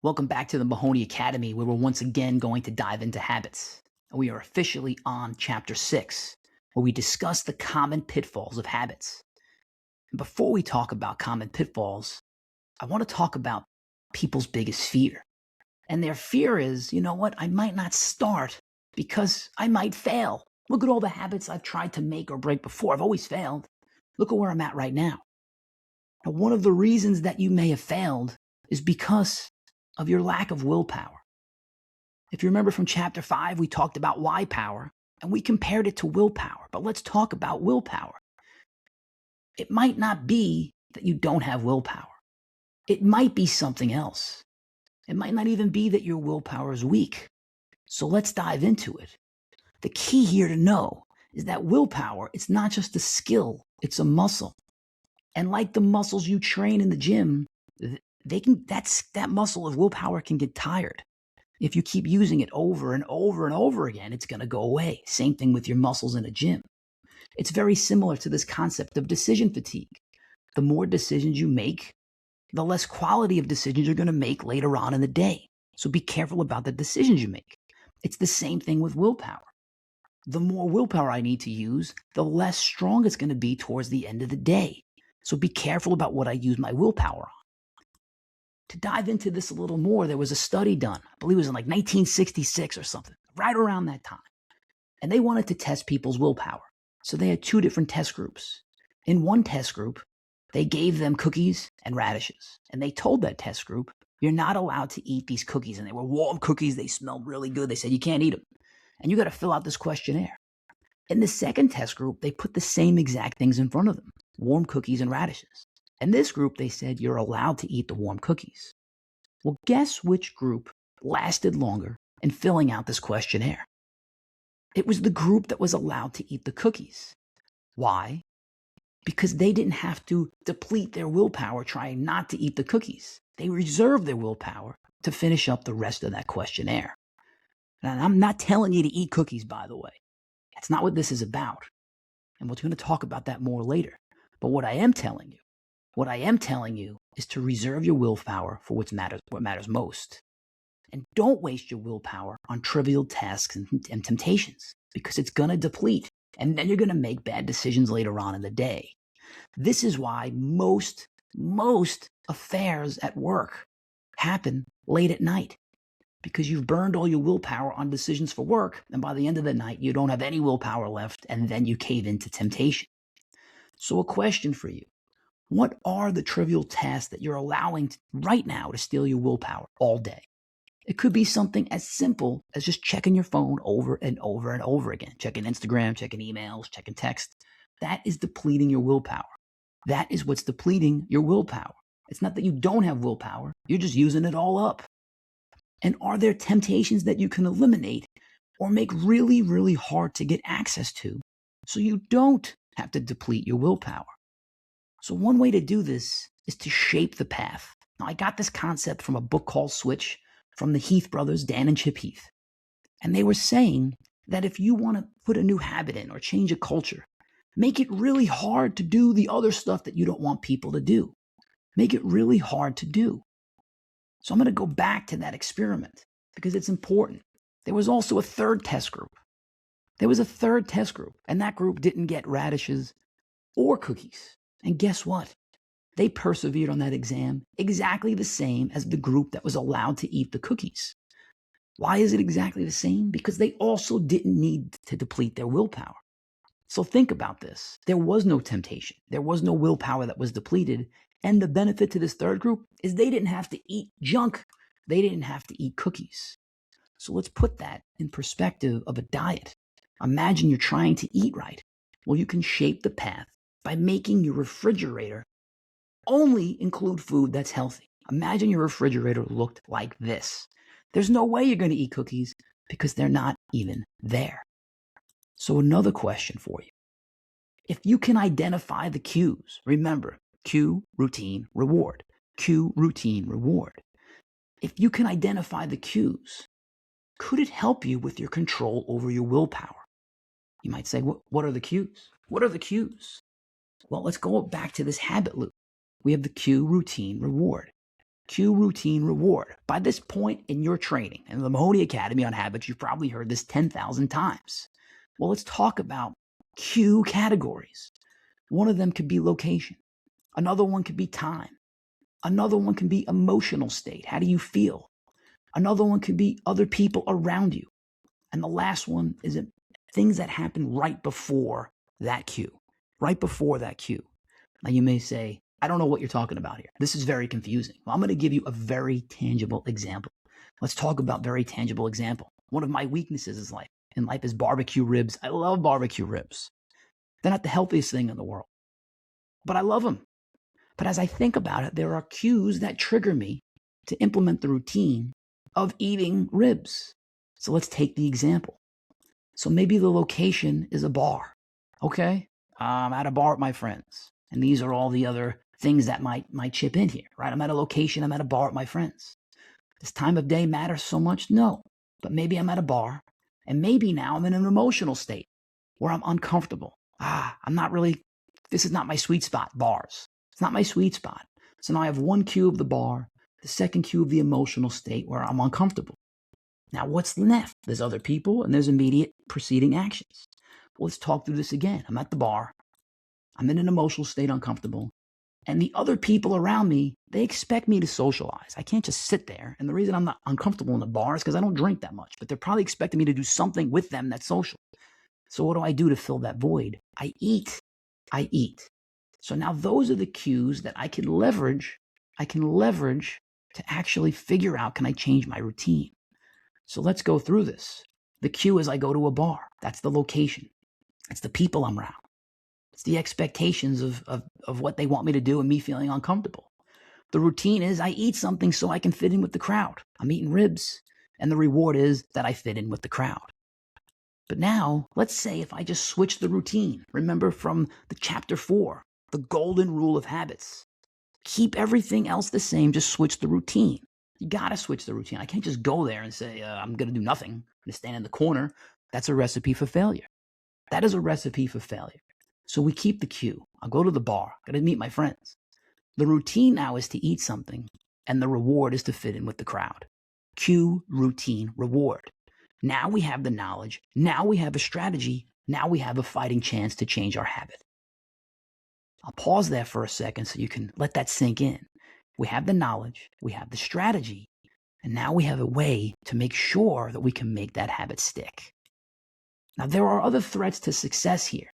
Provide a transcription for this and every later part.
Welcome back to the Mahoney Academy, where we're once again going to dive into habits. And we are officially on Chapter 6, where we discuss the common pitfalls of habits. And before we talk about common pitfalls, I want to talk about people's biggest fear. And their fear is, you know what, I might not start because I might fail. Look at all the habits I've tried to make or break before. I've always failed. Look at where I'm at right now. Now, one of the reasons that you may have failed is because of your lack of willpower. If you remember from Chapter 5, we talked about why power, and we compared it to willpower. But let's talk about willpower. It might not be that you don't have willpower. It might be something else. It might not even be that your willpower is weak. So let's dive into it. The key here to know is that willpower, it's not just a skill, it's a muscle. And like the muscles you train in the gym, that muscle of willpower can get tired. If you keep using it over and over and over again, it's going to go away. Same thing with your muscles in a gym. It's very similar to this concept of decision fatigue. The more decisions you make, the less quality of decisions you're going to make later on in the day. So be careful about the decisions you make. It's the same thing with willpower. The more willpower I need to use, the less strong it's going to be towards the end of the day. So be careful about what I use my willpower on. To dive into this a little more, there was a study done, I believe it was in like 1966 or something, right around that time. And they wanted to test people's willpower. So they had two different test groups. In one test group, they gave them cookies and radishes. And they told that test group, you're not allowed to eat these cookies. And they were warm cookies. They smelled really good. They said, you can't eat them. And you got to fill out this questionnaire. In the second test group, they put the same exact things in front of them, warm cookies and radishes. In this group, they said you're allowed to eat the warm cookies. Well, guess which group lasted longer in filling out this questionnaire? It was the group that was allowed to eat the cookies. Why? Because they didn't have to deplete their willpower trying not to eat the cookies. They reserved their willpower to finish up the rest of that questionnaire. And I'm not telling you to eat cookies, by the way. That's not what this is about. And we're going to talk about that more later. But what I am telling you is to reserve your willpower for what matters most. And don't waste your willpower on trivial tasks and temptations, because it's going to deplete, and then you're going to make bad decisions later on in the day. This is why most affairs at work happen late at night, because you've burned all your willpower on decisions for work, and by the end of the night, you don't have any willpower left, and then you cave into temptation. So a question for you. What are the trivial tasks that you're allowing right now to steal your willpower all day? It could be something as simple as just checking your phone over and over and over again. Checking Instagram, checking emails, checking text. That is depleting your willpower. That is what's depleting your willpower. It's not that you don't have willpower. You're just using it all up. And are there temptations that you can eliminate or make really, really hard to get access to so you don't have to deplete your willpower? So one way to do this is to shape the path. Now, I got this concept from a book called Switch from the Heath brothers, Dan and Chip Heath. And they were saying that if you want to put a new habit in or change a culture, make it really hard to do the other stuff that you don't want people to do. Make it really hard to do. So I'm going to go back to that experiment because it's important. There was also a third test group. And that group didn't get radishes or cookies. And guess what? They persevered on that exam exactly the same as the group that was allowed to eat the cookies. Why is it exactly the same? Because they also didn't need to deplete their willpower. So think about this. There was no temptation. There was no willpower that was depleted. And the benefit to this third group is they didn't have to eat junk. They didn't have to eat cookies. So let's put that in perspective of a diet. Imagine you're trying to eat right. Well, you can shape the path by making your refrigerator only include food that's healthy. Imagine your refrigerator looked like this. There's no way you're going to eat cookies because they're not even there. So another question for you. If you can identify the cues, remember, cue, routine, reward. Cue, routine, reward. If you can identify the cues, could it help you with your control over your willpower? You might say, what are the cues? What are the cues? Well, let's go back to this habit loop. We have the cue, routine, reward. Cue, routine, reward. By this point in your training, in the Mahoney Academy on habits, you've probably heard this 10,000 times. Well, let's talk about cue categories. One of them could be location. Another one could be time. Another one can be emotional state. How do you feel? Another one could be other people around you. And the last one is things that happen right before that cue. Right before that cue. Now you may say, I don't know what you're talking about here. This is very confusing. Well, I'm going to give you a very tangible example. Let's talk about very tangible example. One of my weaknesses in life is barbecue ribs. I love barbecue ribs. They're not the healthiest thing in the world, but I love them. But as I think about it, there are cues that trigger me to implement the routine of eating ribs. So let's take the example. So maybe the location is a bar. Okay, I'm at a bar with my friends, and these are all the other things that might chip in here, right? I'm at a location, I'm at a bar with my friends. Does time of day matter so much? No. But maybe I'm at a bar, and maybe now I'm in an emotional state where I'm uncomfortable. This is not my sweet spot, bars. It's not my sweet spot. So now I have one cue of the bar, the second cue of the emotional state where I'm uncomfortable. Now what's left? There's other people and there's immediate preceding actions. Well, let's talk through this again. I'm at the bar. I'm in an emotional state, uncomfortable. And the other people around me, they expect me to socialize. I can't just sit there. And the reason I'm not uncomfortable in the bar is because I don't drink that much. But they're probably expecting me to do something with them that's social. So what do I do to fill that void? I eat. So now those are the cues that I can leverage to actually figure out, can I change my routine? So let's go through this. The cue is I go to a bar. That's the location. It's the people I'm around. It's the expectations of what they want me to do and me feeling uncomfortable. The routine is I eat something so I can fit in with the crowd. I'm eating ribs. And the reward is that I fit in with the crowd. But now, let's say if I just switch the routine. Remember from the chapter 4, the golden rule of habits. Keep everything else the same, just switch the routine. You got to switch the routine. I can't just go there and say, I'm going to do nothing. I'm going to stand in the corner. That's a recipe for failure. That is a recipe for failure. So we keep the cue. I'll go to the bar. Got to meet my friends. The routine now is to eat something, and the reward is to fit in with the crowd. Cue, routine, reward. Now we have the knowledge. Now we have a strategy. Now we have a fighting chance to change our habit. I'll pause there for a second so you can let that sink in. We have the knowledge. We have the strategy. And now we have a way to make sure that we can make that habit stick. Now, there are other threats to success here.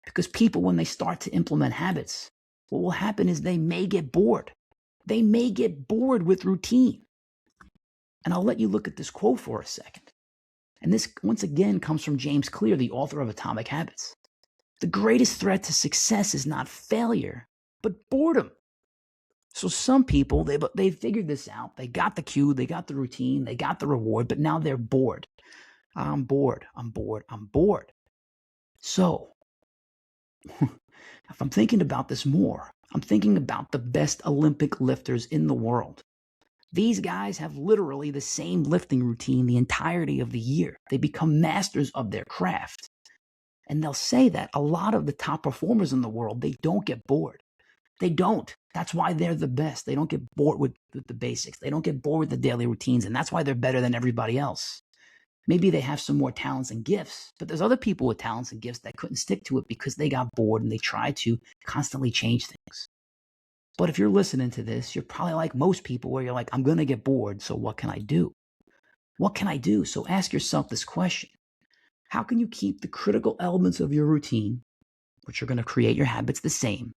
Because people, when they start to implement habits, what will happen is they may get bored. They may get bored with routine. And I'll let you look at this quote for a second. And this, once again, comes from James Clear, the author of Atomic Habits. The greatest threat to success is not failure, but boredom. So some people, they figured this out. They got the cue, they got the routine, they got the reward, but now they're bored. I'm bored. So, if I'm thinking about this more, I'm thinking about the best Olympic lifters in the world. These guys have literally the same lifting routine the entirety of the year. They become masters of their craft. And they'll say that a lot of the top performers in the world, they don't get bored. They don't. That's why they're the best. They don't get bored with the basics. They don't get bored with the daily routines. And that's why they're better than everybody else. Maybe they have some more talents and gifts, but there's other people with talents and gifts that couldn't stick to it because they got bored and they tried to constantly change things. But if you're listening to this, you're probably like most people where you're like, I'm going to get bored, so what can I do? What can I do? So ask yourself this question. How can you keep the critical elements of your routine, which are going to create your habits, the same,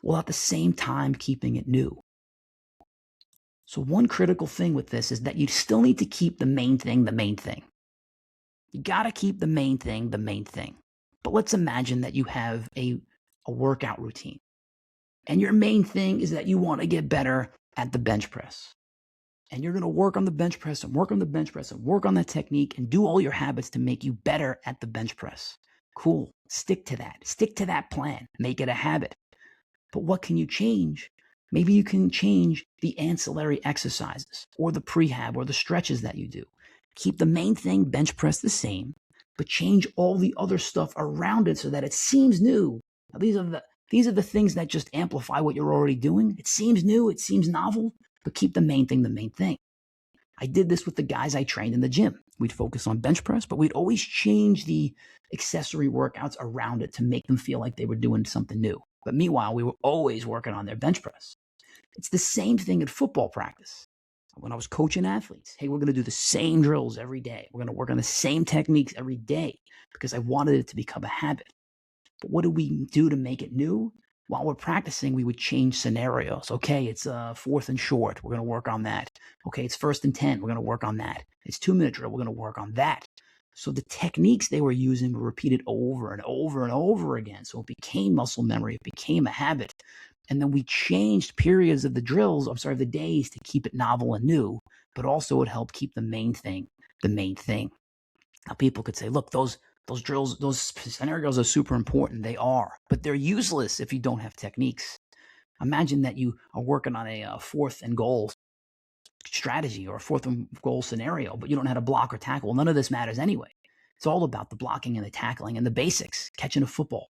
while at the same time keeping it new? So one critical thing with this is that you still need to keep the main thing, the main thing. You got to keep the main thing, the main thing. But let's imagine that you have a workout routine. And your main thing is that you want to get better at the bench press. And you're going to work on the bench press and work on the bench press and work on that technique and do all your habits to make you better at the bench press. Cool. Stick to that. Stick to that plan. Make it a habit. But what can you change? Maybe you can change the ancillary exercises or the prehab or the stretches that you do. Keep the main thing, bench press, the same, but change all the other stuff around it so that it seems new. Now, these are the things that just amplify what you're already doing. It seems new. It seems novel. but keep the main thing the main thing. I did this with the guys I trained in the gym. We'd focus on bench press, but we'd always change the accessory workouts around it to make them feel like they were doing something new. But meanwhile, we were always working on their bench press. It's the same thing at football practice. When I was coaching athletes, hey, we're going to do the same drills every day. We're going to work on the same techniques every day because I wanted it to become a habit. But what do we do to make it new? While we're practicing, we would change scenarios. Okay, it's 4th and short. We're going to work on that. Okay, it's 1st and 10. We're going to work on that. It's 2-minute drill. We're going to work on that. So the techniques they were using were repeated over and over and over again. So it became muscle memory. It became a habit. And then we changed periods of the drills, the days to keep it novel and new, but also it helped keep the main thing the main thing. Now people could say, look, those drills, those scenarios are super important. They are, but they're useless if you don't have techniques. Imagine that you are working on a 4th and goal strategy or a 4th and goal scenario, but you don't know how to block or tackle. Well, none of this matters anyway. It's all about the blocking and the tackling and the basics, catching a football,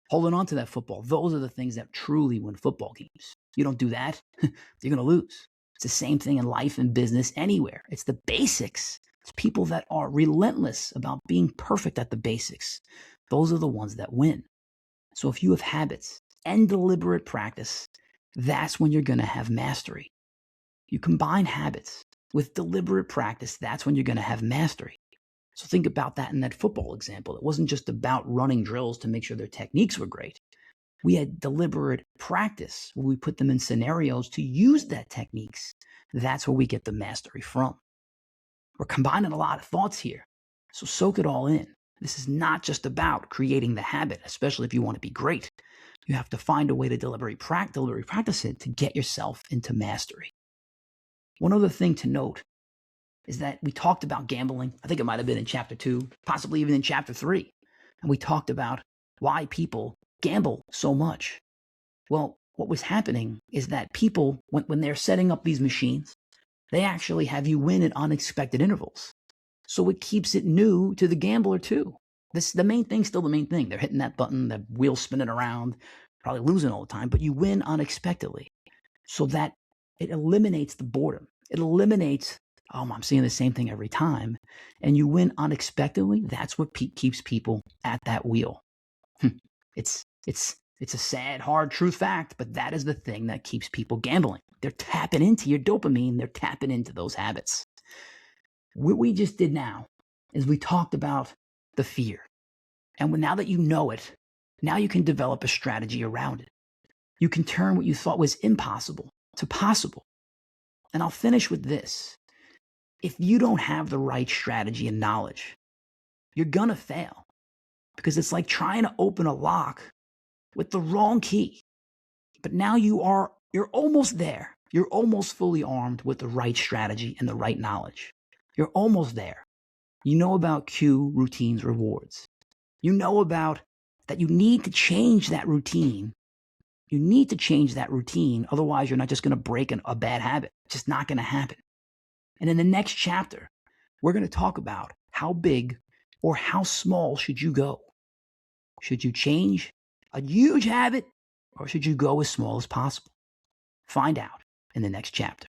holding on to that football. Those are the things that truly win football games. You don't do that, you're going to lose. It's the same thing in life and business anywhere. It's the basics. It's people that are relentless about being perfect at the basics. Those are the ones that win. So if you have habits and deliberate practice, that's when you're going to have mastery. You combine habits with deliberate practice, that's when you're going to have mastery. So think about that in that football example. It wasn't just about running drills to make sure their techniques were great. We had deliberate practice where we put them in scenarios to use that techniques. That's where we get the mastery from. We're combining a lot of thoughts here, so soak it all in. This is not just about creating the habit, especially if you want to be great. You have to find a way to deliberately practice it to get yourself into mastery. One other thing to note is that we talked about gambling. I think it might have been in chapter 2, possibly even in chapter 3. And we talked about why people gamble so much. Well, what was happening is that people, when they're setting up these machines, they actually have you win at unexpected intervals. So it keeps it new to the gambler too. The main thing's still the main thing. They're hitting that button, the wheel's spinning around, probably losing all the time, but you win unexpectedly. So that it eliminates the boredom. It eliminates, I'm seeing the same thing every time. And you win unexpectedly. That's what keeps people at that wheel. It's a sad, hard truth fact, but that is the thing that keeps people gambling. They're tapping into your dopamine. They're tapping into those habits. What we just did now is we talked about the fear. And now that you know it, now you can develop a strategy around it. You can turn what you thought was impossible to possible. And I'll finish with this. If you don't have the right strategy and knowledge, you're going to fail. Because it's like trying to open a lock with the wrong key. But now you're almost there. You're almost fully armed with the right strategy and the right knowledge. You're almost there. You know about cue, routines, rewards. You know about that you need to change that routine. You need to change that routine. Otherwise, you're not just going to break a bad habit. It's just not going to happen. And in the next chapter, we're going to talk about how big or how small should you go? Should you change a huge habit or should you go as small as possible? Find out in the next chapter.